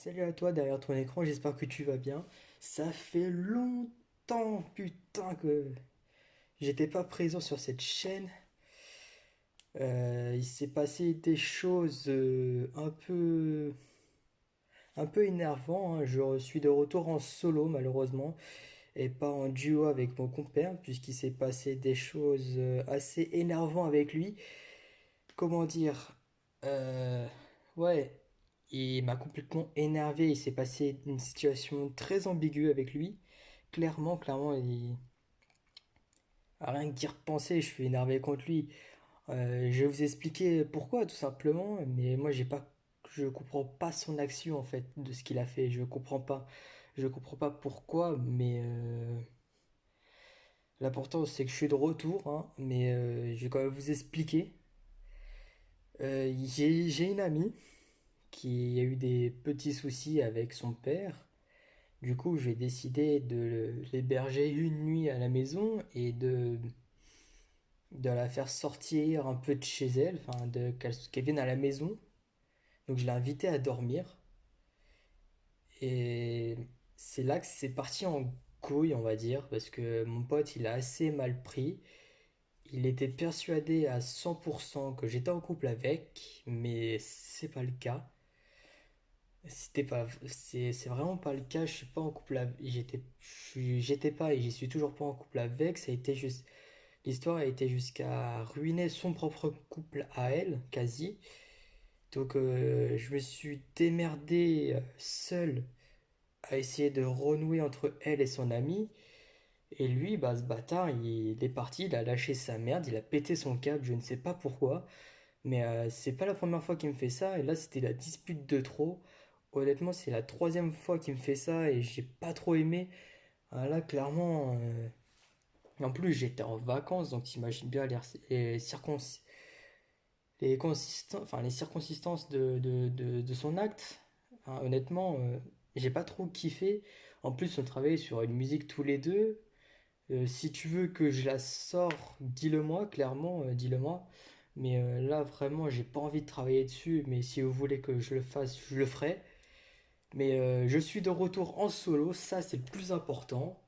Salut à toi derrière ton écran, j'espère que tu vas bien. Ça fait longtemps, putain, que j'étais pas présent sur cette chaîne. Il s'est passé des choses un peu énervantes, hein. Je suis de retour en solo malheureusement et pas en duo avec mon compère puisqu'il s'est passé des choses assez énervantes avec lui. Comment dire? Euh, ouais, il m'a complètement énervé. Il s'est passé une situation très ambiguë avec lui. Clairement, à rien que d'y repenser, je suis énervé contre lui. Je vais vous expliquer pourquoi, tout simplement. Mais moi, je comprends pas son action en fait de ce qu'il a fait. Je comprends pas pourquoi. Mais l'important c'est que je suis de retour, hein. Mais je vais quand même vous expliquer. J'ai une amie qui a eu des petits soucis avec son père. Du coup, j'ai décidé de l'héberger une nuit à la maison et de la faire sortir un peu de chez elle, enfin, qu'elle vienne à la maison. Donc, je l'ai invitée à dormir. Et c'est là que c'est parti en couille, on va dire, parce que mon pote, il a assez mal pris. Il était persuadé à 100% que j'étais en couple avec, mais c'est pas le cas. C'est vraiment pas le cas. Je suis pas en couple avec, j'étais pas et j'y suis toujours pas en couple avec. L'histoire a été jusqu'à ruiner son propre couple à elle, quasi. Donc, je me suis démerdé seul à essayer de renouer entre elle et son ami. Et lui, bah, ce bâtard, il est parti, il a lâché sa merde, il a pété son câble, je ne sais pas pourquoi. Mais c'est pas la première fois qu'il me fait ça, et là c'était la dispute de trop. Honnêtement, c'est la troisième fois qu'il me fait ça et j'ai pas trop aimé. Ah, là, clairement, en plus j'étais en vacances, donc t'imagines bien les circonstances de son acte. Hein, honnêtement, j'ai pas trop kiffé. En plus, on travaillait sur une musique tous les deux. Si tu veux que je la sors, dis-le moi, clairement, dis-le moi. Mais là, vraiment, j'ai pas envie de travailler dessus. Mais si vous voulez que je le fasse, je le ferai. Mais je suis de retour en solo, ça c'est le plus important.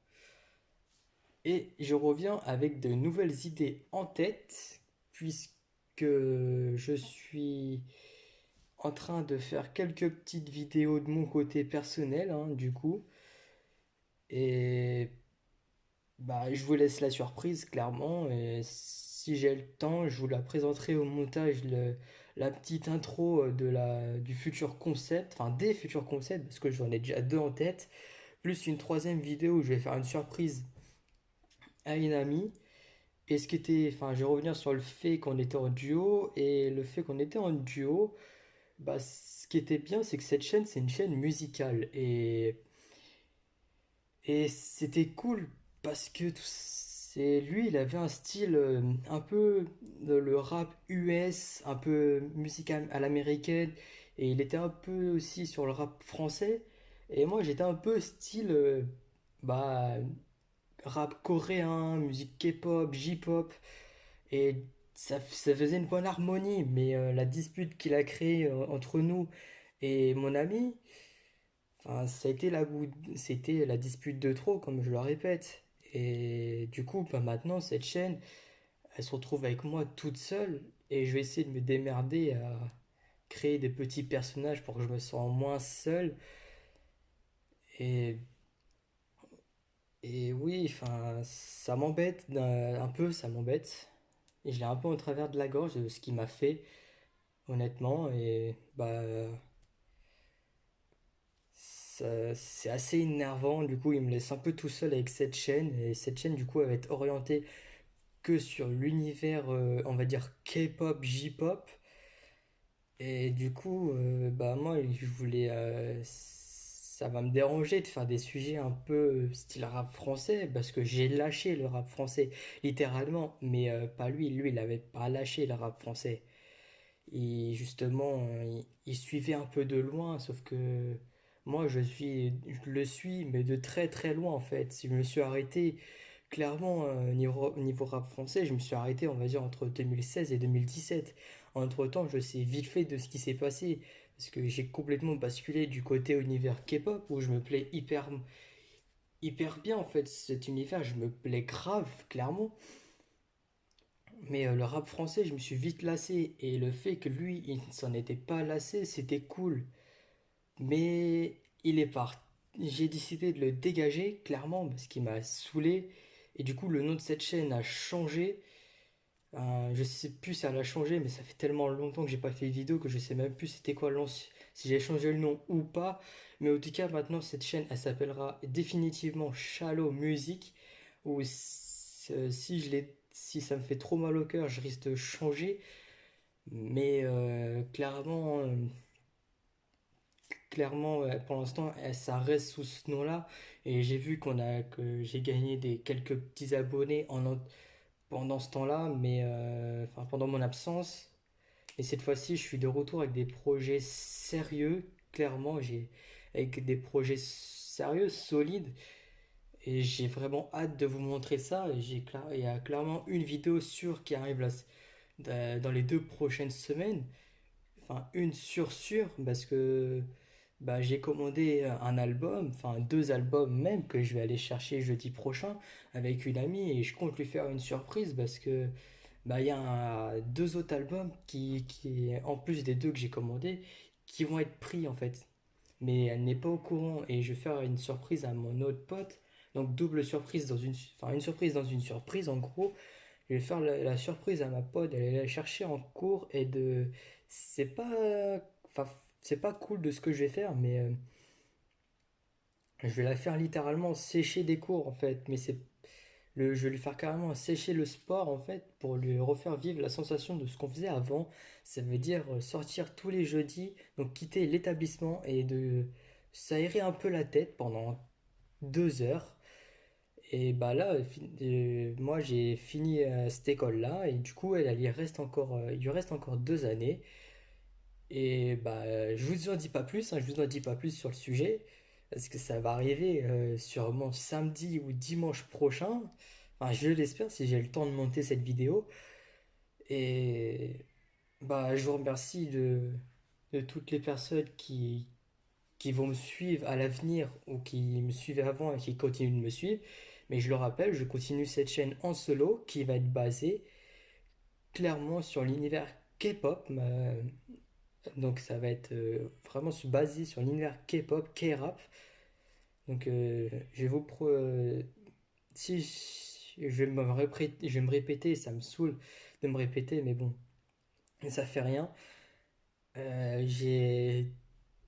Et je reviens avec de nouvelles idées en tête, puisque je suis en train de faire quelques petites vidéos de mon côté personnel, hein, du coup. Et bah, je vous laisse la surprise, clairement. Et si j'ai le temps, je vous la présenterai au montage, la petite intro du futur concept, enfin des futurs concepts, parce que j'en ai déjà deux en tête, plus une troisième vidéo où je vais faire une surprise à une amie. Et enfin, je vais revenir sur le fait qu'on était en duo, et le fait qu'on était en duo, bah, ce qui était bien, c'est que cette chaîne, c'est une chaîne musicale. Et c'était cool parce que lui, il avait un style un peu le rap US, un peu musique à l'américaine, et il était un peu aussi sur le rap français. Et moi, j'étais un peu style bah, rap coréen, musique K-pop, J-pop, et ça faisait une bonne harmonie. Mais la dispute qu'il a créée entre nous et mon ami, enfin, c'était la dispute de trop, comme je le répète. Et du coup, bah, maintenant, cette chaîne, elle se retrouve avec moi toute seule. Et je vais essayer de me démerder à créer des petits personnages pour que je me sente moins seul. Et, et oui, enfin, ça m'embête un peu, ça m'embête. Et je l'ai un peu au travers de la gorge de ce qu'il m'a fait, honnêtement. Et bah, c'est assez énervant. Du coup, il me laisse un peu tout seul avec cette chaîne. Et cette chaîne, du coup, elle va être orientée que sur l'univers, on va dire K-pop, J-pop. Et du coup, bah moi, je voulais, ça va me déranger de faire des sujets un peu style rap français, parce que j'ai lâché le rap français, littéralement. Mais pas lui, lui, il avait pas lâché le rap français. Et justement, il suivait un peu de loin, sauf que moi, je le suis, mais de très très loin en fait. Si je me suis arrêté, clairement, niveau rap français, je me suis arrêté, on va dire, entre 2016 et 2017. Entre-temps, je sais vite fait de ce qui s'est passé. parce que j'ai complètement basculé du côté univers K-pop où je me plais hyper bien en fait. Cet univers, je me plais grave, clairement. Mais le rap français, je me suis vite lassé. Et le fait que lui, il ne s'en était pas lassé, c'était cool. Mais il est parti. J'ai décidé de le dégager, clairement, parce qu'il m'a saoulé. Et du coup, le nom de cette chaîne a changé. Je sais plus si elle a changé, mais ça fait tellement longtemps que j'ai pas fait de vidéo que je sais même plus c'était quoi l'ancien, si j'ai changé le nom ou pas. Mais en tout cas, maintenant, cette chaîne, elle s'appellera définitivement Shallow Music. Ou si ça me fait trop mal au cœur, je risque de changer. Mais clairement, pour l'instant, ça reste sous ce nom-là. Et j'ai vu que j'ai gagné quelques petits abonnés pendant ce temps-là, mais enfin pendant mon absence. Et cette fois-ci, je suis de retour avec des projets sérieux. Clairement, avec des projets sérieux, solides. Et j'ai vraiment hâte de vous montrer ça. Il y a clairement une vidéo sûre qui arrive là, dans les 2 prochaines semaines. Enfin, une sûre, parce que bah, j'ai commandé un album, enfin 2 albums même, que je vais aller chercher jeudi prochain avec une amie. Et je compte lui faire une surprise parce que bah, il y a 2 autres albums en plus des 2 que j'ai commandés, qui vont être pris en fait. Mais elle n'est pas au courant et je vais faire une surprise à mon autre pote. Donc double surprise enfin une surprise dans une surprise en gros. Je vais faire la surprise à ma pote, elle est la chercher en cours c'est pas, enfin c'est pas cool de ce que je vais faire, mais je vais la faire littéralement sécher des cours en fait. Je vais lui faire carrément sécher le sport en fait pour lui refaire vivre la sensation de ce qu'on faisait avant. Ça veut dire sortir tous les jeudis, donc quitter l'établissement et de s'aérer un peu la tête pendant 2 heures. Et bah là, moi j'ai fini cette école-là et du coup il lui reste encore 2 années. Et bah je vous en dis pas plus, hein, je vous en dis pas plus sur le sujet parce que ça va arriver sûrement samedi ou dimanche prochain. Enfin, je l'espère si j'ai le temps de monter cette vidéo. Et bah, je vous remercie de toutes les personnes qui vont me suivre à l'avenir ou qui me suivaient avant et qui continuent de me suivre. Mais je le rappelle, je continue cette chaîne en solo qui va être basée clairement sur l'univers K-pop. Donc ça va être vraiment basé sur l'univers K-pop, K-rap. Donc je vais vous si je vais me répéter, ça me saoule de me répéter, mais bon, ça fait rien. J'ai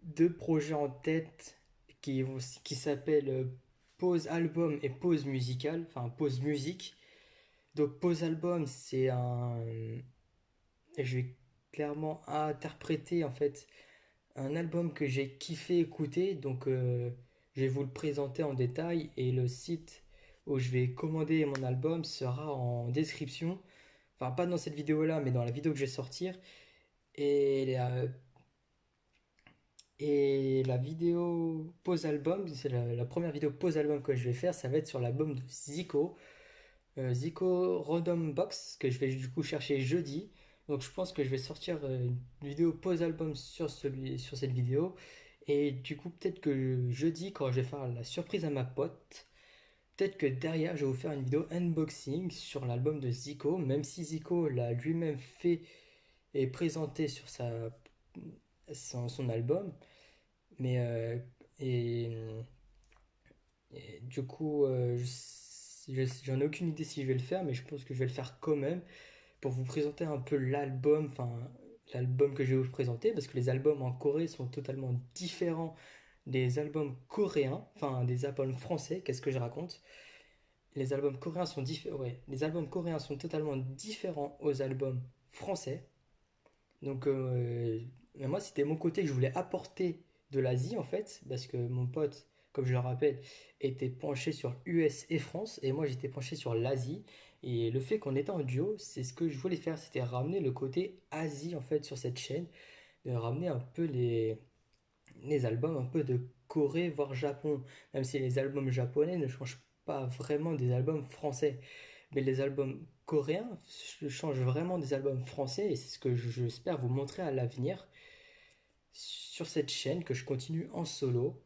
2 projets en tête qui s'appellent Pause Album et Pause Musicale, enfin Pause Musique. Donc Pause Album, je vais clairement interpréter en fait un album que j'ai kiffé écouter, donc je vais vous le présenter en détail et le site où je vais commander mon album sera en description. Enfin, pas dans cette vidéo-là, mais dans la vidéo que je vais sortir. Et la vidéo pause album, c'est la première vidéo pause album que je vais faire, ça va être sur l'album de Zico. Zico Random Box, que je vais du coup chercher jeudi. Donc je pense que je vais sortir une vidéo pause album sur cette vidéo. Et du coup, peut-être que jeudi, quand je vais faire la surprise à ma pote, peut-être que derrière, je vais vous faire une vidéo unboxing sur l'album de Zico, même si Zico l'a lui-même fait et présenté sur son album. Mais et, et du coup, j'en ai aucune idée si je vais le faire, mais je pense que je vais le faire quand même pour vous présenter un peu l'album que je vais vous présenter, parce que les albums en Corée sont totalement différents des albums coréens, enfin des albums français, qu'est-ce que je raconte? Les albums coréens sont différents, ouais, les albums coréens sont totalement différents aux albums français. Donc moi c'était mon côté que je voulais apporter de l'Asie en fait, parce que mon pote, comme je le rappelle, était penché sur US et France, et moi j'étais penché sur l'Asie. Et le fait qu'on était en duo, c'est ce que je voulais faire, c'était ramener le côté Asie en fait sur cette chaîne, de ramener un peu les albums un peu de Corée, voire Japon, même si les albums japonais ne changent pas vraiment des albums français. Mais les albums coréens changent vraiment des albums français et c'est ce que j'espère vous montrer à l'avenir. sur cette chaîne, que je continue en solo.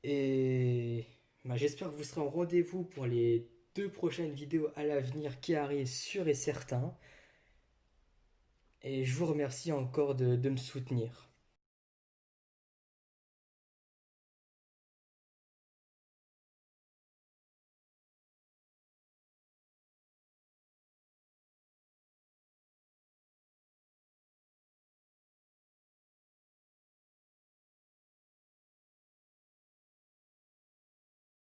Et bah, j'espère que vous serez en rendez-vous pour les 2 prochaines vidéos à l'avenir qui arrivent, sûr et certain. Et je vous remercie encore de me soutenir.